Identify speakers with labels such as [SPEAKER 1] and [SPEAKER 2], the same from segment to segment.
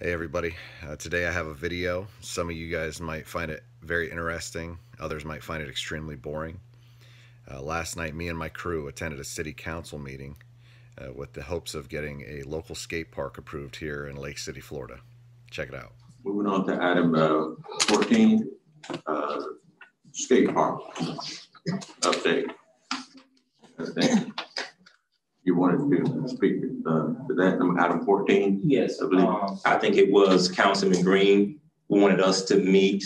[SPEAKER 1] Hey everybody, today I have a video. Some of you guys might find it very interesting, others might find it extremely boring. Last night me and my crew attended a city council meeting with the hopes of getting a local skate park approved here in Lake City, Florida. Check it out.
[SPEAKER 2] Moving on to item 14, skate park update. I think you wanted to speak to that, item 14?
[SPEAKER 3] Yes, I think it was Councilman Green who wanted us to meet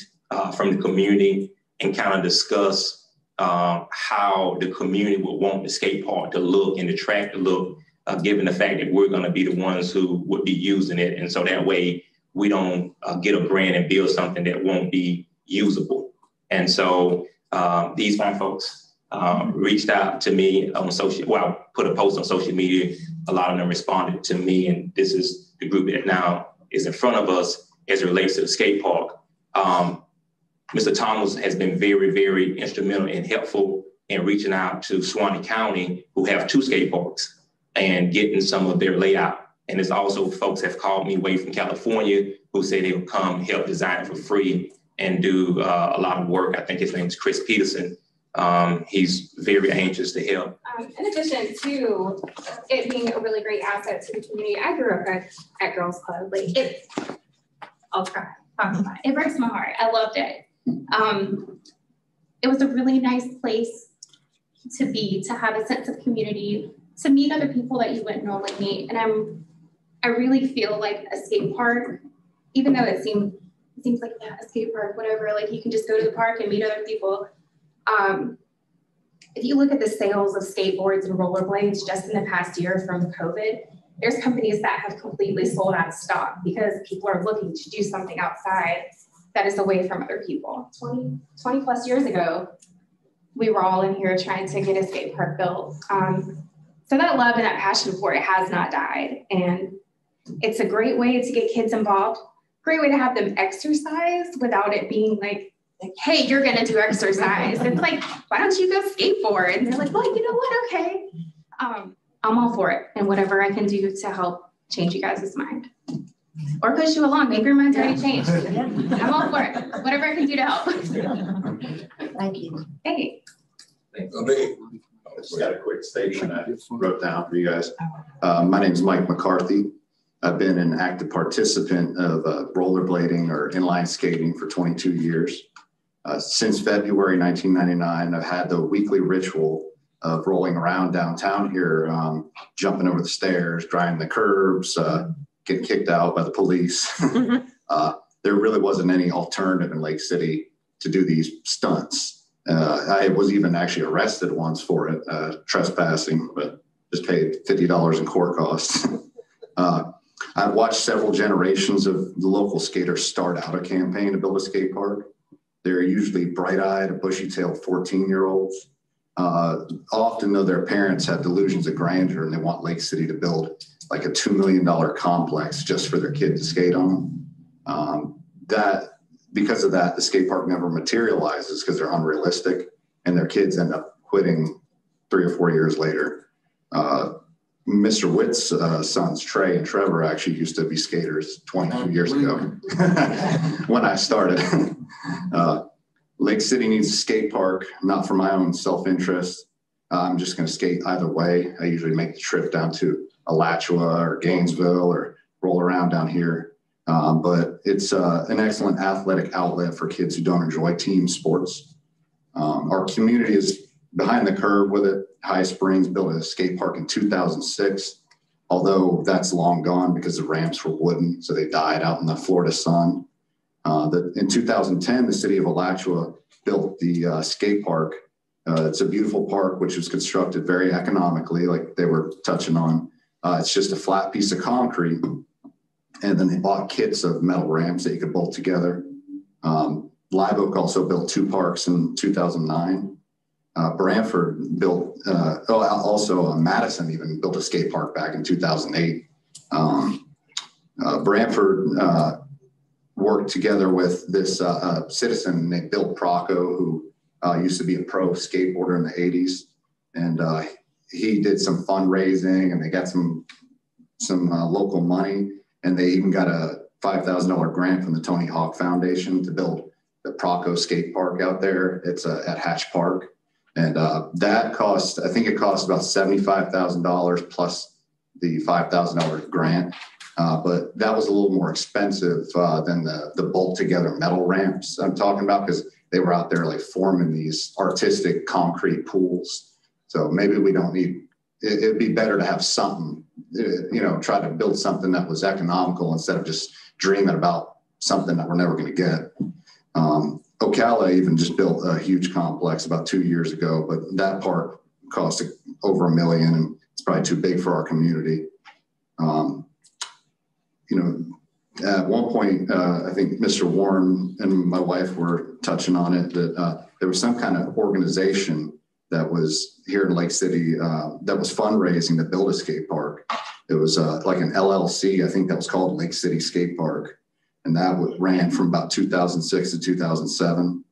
[SPEAKER 3] from the community and kind of discuss how the community would want the skate park to look and the track to look, given the fact that we're going to be the ones who would be using it. And so that way we don't get a grant and build something that won't be usable. And so these fine folks reached out to me on I put a post on social media. A lot of them responded to me, and this is the group that now is in front of us as it relates to the skate park. Mr. Thomas has been very, very instrumental and helpful in reaching out to Suwannee County, who have 2 skate parks, and getting some of their layout. And there's also folks have called me way from California who say they will come help design it for free and do a lot of work. I think his name is Chris Peterson. He's very anxious to help.
[SPEAKER 4] In addition to it being a really great asset to the community, I grew up at Girls Club. I'll try. It breaks my heart. I loved it. It was a really nice place to be, to have a sense of community, to meet other people that you wouldn't normally meet. And I really feel like a skate park, even though it seems like, yeah, a skate park, whatever, like you can just go to the park and meet other people. If you look at the sales of skateboards and rollerblades just in the past year from COVID, there's companies that have completely sold out of stock because people are looking to do something outside that is away from other people. 20 plus years ago, we were all in here trying to get a skate park built. So that love and that passion for it has not died. And it's a great way to get kids involved, great way to have them exercise without it being like, hey, you're gonna do exercise. It's like, why don't you go skateboard? And they're like, well, you know what, okay. I'm all for it. And whatever I can do to help change you guys' mind. Or push you along, maybe your mind's already changed. I'm all for it. Whatever I can do to help.
[SPEAKER 5] Thank you.
[SPEAKER 4] Hey.
[SPEAKER 2] I just got a quick statement I wrote down for you guys. My name is Mike McCarthy. I've been an active participant of rollerblading or inline skating for 22 years. Since February 1999, I've had the weekly ritual of rolling around downtown here, jumping over the stairs, driving the curbs, getting kicked out by the police. There really wasn't any alternative in Lake City to do these stunts. I was even actually arrested once for it, trespassing, but just paid $50 in court costs. I've watched several generations of the local skaters start out a campaign to build a skate park. They're usually bright-eyed, bushy-tailed 14-year-olds. Often, though, their parents have delusions of grandeur and they want Lake City to build like a $2 million complex just for their kid to skate on. Because of that, the skate park never materializes because they're unrealistic and their kids end up quitting 3 or 4 years later. Mr. Witt's sons, Trey and Trevor, actually used to be skaters 22 years ago when I started. Lake City needs a skate park, not for my own self-interest. I'm just going to skate either way. I usually make the trip down to Alachua or Gainesville or roll around down here. But it's an excellent athletic outlet for kids who don't enjoy team sports. Our community is behind the curve with it. High Springs built a skate park in 2006, although that's long gone because the ramps were wooden, so they died out in the Florida sun. In 2010, the city of Alachua built the skate park. It's a beautiful park, which was constructed very economically, like they were touching on. It's just a flat piece of concrete, and then they bought kits of metal ramps that you could bolt together. Live Oak also built 2 parks in 2009. Brantford built, Madison even built a skate park back in 2008. Brantford worked together with this citizen named Bill Procco, who used to be a pro skateboarder in the 80s. And he did some fundraising and they got some local money. And they even got a $5,000 grant from the Tony Hawk Foundation to build the Proco skate park out there. It's at Hatch Park. And that cost, I think it cost about $75,000 plus the $5,000 grant. But that was a little more expensive than the bolt together metal ramps I'm talking about, because they were out there like forming these artistic concrete pools. So maybe we don't need, it'd be better to have something, try to build something that was economical instead of just dreaming about something that we're never going to get. Ocala even just built a huge complex about 2 years ago, but that part cost over $1 million, and it's probably too big for our community. At one point, I think Mr. Warren and my wife were touching on it, that there was some kind of organization that was here in Lake City that was fundraising to build a skate park. It was like an LLC, I think that was called Lake City Skate Park. And that ran from about 2006 to 2007.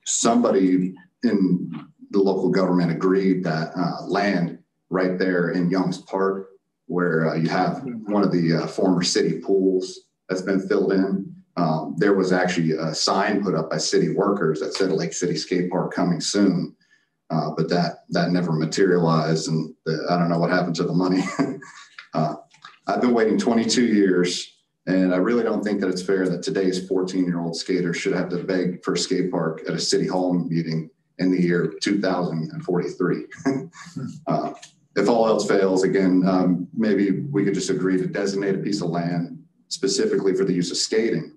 [SPEAKER 2] Somebody in the local government agreed that land right there in Young's Park, where you have one of the former city pools that's been filled in, there was actually a sign put up by city workers that said Lake City Skate Park coming soon. But that never materialized, and I don't know what happened to the money. I've been waiting 22 years. And I really don't think that it's fair that today's 14-year-old skaters should have to beg for a skate park at a city hall meeting in the year 2043. If all else fails, again, maybe we could just agree to designate a piece of land specifically for the use of skating,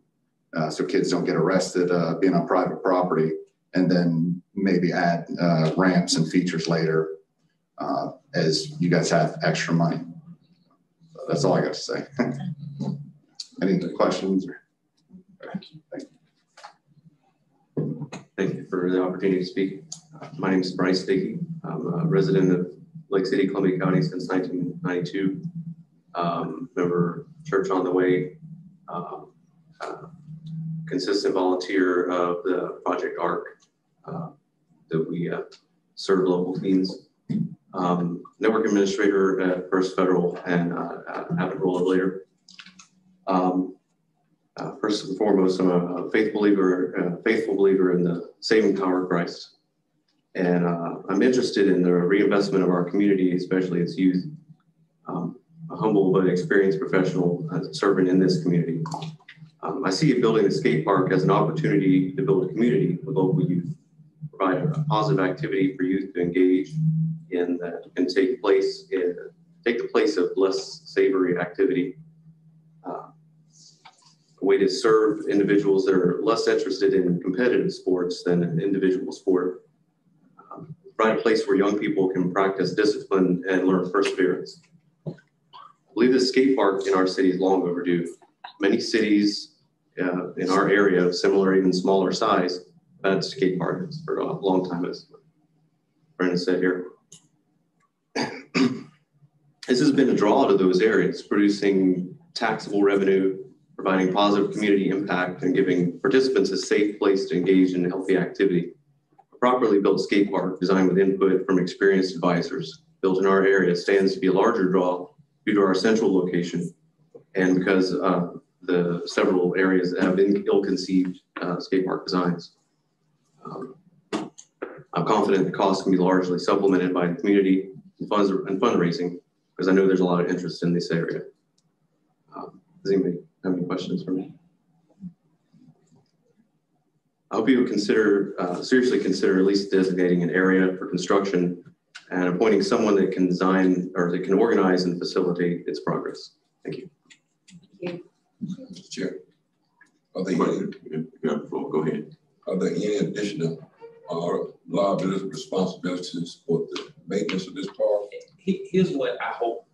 [SPEAKER 2] so kids don't get arrested being on private property, and then maybe add ramps and features later as you guys have extra money. So that's all I got to say. Any questions?
[SPEAKER 6] Thank you for the opportunity to speak. My name is Bryce Dickey. I'm a resident of Lake City, Columbia County since 1992. Member Church on the Way, consistent volunteer of the Project ARC that we serve local teens. Network administrator at First Federal, and have a role later. First and foremost, I'm a faithful believer in the saving power of Christ. And I'm interested in the reinvestment of our community, especially its youth. A humble but experienced professional serving in this community. I see building a skate park as an opportunity to build a community with local youth, provide a positive activity for youth to engage in that can take the place of less savory activity. A way to serve individuals that are less interested in competitive sports than an individual sport. Provide a place where young people can practice discipline and learn perseverance. I believe the skate park in our city is long overdue. Many cities in our area of similar, even smaller size, have had skate parks for a long time, as Brandon said here. This has been a draw to those areas, producing taxable revenue, providing positive community impact, and giving participants a safe place to engage in healthy activity. A properly built skate park designed with input from experienced advisors built in our area stands to be a larger draw due to our central location and because the several areas that have been ill-conceived skate park designs. I'm confident the cost can be largely supplemented by the community and fundraising, because I know there's a lot of interest in this area. Does anybody have any questions for me? I hope you would seriously consider at least designating an area for construction and appointing someone that can design or that can organize and facilitate its progress. Thank you.
[SPEAKER 4] Thank you.
[SPEAKER 7] Mr. Chair, are there
[SPEAKER 6] Go ahead.
[SPEAKER 7] Are there any additional liabilities and responsibilities for the maintenance of this park?
[SPEAKER 8] Here's what I hope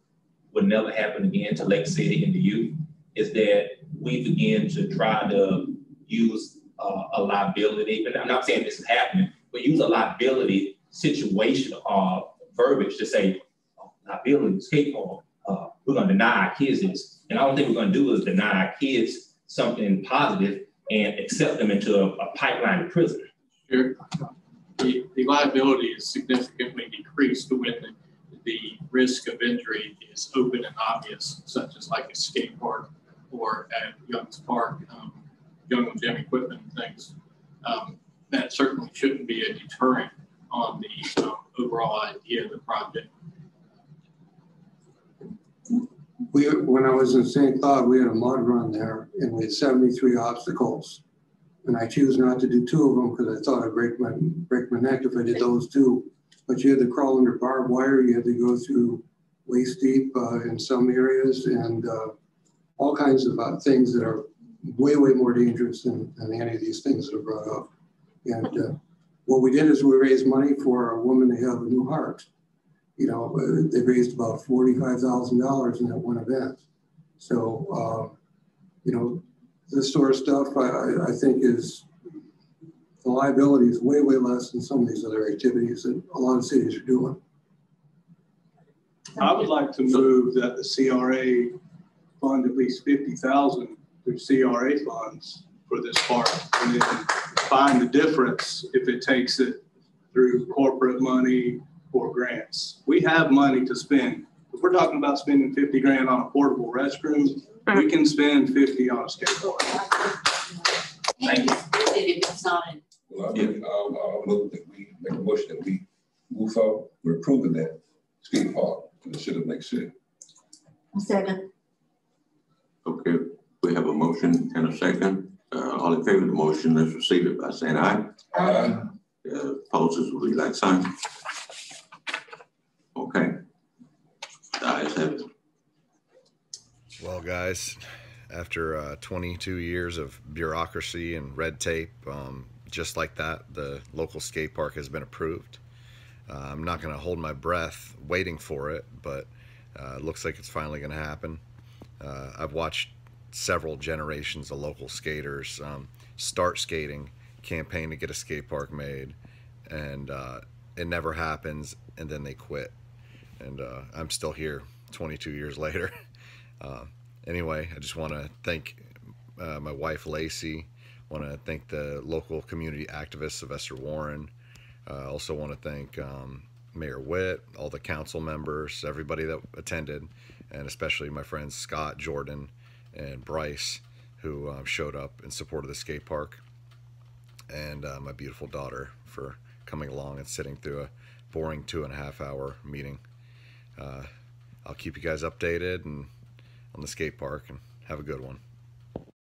[SPEAKER 8] will never happen again to Lake City and the youth, is that we begin to try to use a liability, and I'm not saying this is happening, but use a liability situation verbiage to say, liability, skate park, we're gonna deny our kids this. And I don't think we're gonna do is deny our kids something positive and accept them into a pipeline to prison.
[SPEAKER 9] Sure. The liability is significantly decreased when the risk of injury is open and obvious, such as like a skate park or at Young's Park, Young Gym equipment and things. That certainly shouldn't be a deterrent on the overall idea of the project.
[SPEAKER 10] When I was in St. Cloud, we had a mud run there and we had 73 obstacles. And I choose not to do 2 of them because I thought I'd break my neck if I did those 2. But you had to crawl under barbed wire. You had to go through waist deep in some areas, and all kinds of things that are way, way more dangerous than any of these things that are brought up. And what we did is we raised money for a woman to have a new heart. You know, they raised about $45,000 in that one event. So, you know, this sort of stuff, I think is, the liability is way, way less than some of these other activities that a lot of cities are doing.
[SPEAKER 11] I would like to move that the CRA fund at least $50,000 through CRA funds for this park, and then find the difference if it takes it through corporate money or grants. We have money to spend. If we're talking about spending 50 grand on a portable restroom, we can spend 50 on a skateboard.
[SPEAKER 8] Thank you.
[SPEAKER 5] If it's not in.
[SPEAKER 7] Well, I'll move that we make a motion that we move forward. We're approving that skate park to the city of Lake City.
[SPEAKER 5] A second.
[SPEAKER 12] Okay, we have a motion and a second. All in favor of the motion, let's receive it by saying aye.
[SPEAKER 7] Aye.
[SPEAKER 12] Opposes will be like sign. Okay. The ayes have it.
[SPEAKER 1] Well, guys, after 22 years of bureaucracy and red tape, just like that, the local skate park has been approved. I'm not going to hold my breath waiting for it, but it looks like it's finally going to happen. I've watched several generations of local skaters start skating, campaign to get a skate park made, and it never happens, and then they quit. And I'm still here 22 years later. Anyway, I just want to thank my wife, Lacey. I want to thank the local community activist, Sylvester Warren. I also want to thank Mayor Witt, all the council members, everybody that attended, and especially my friends Scott, Jordan, and Bryce, who showed up in support of the skate park, and my beautiful daughter for coming along and sitting through a boring 2.5-hour meeting. I'll keep you guys updated and on the skate park, and have a good one.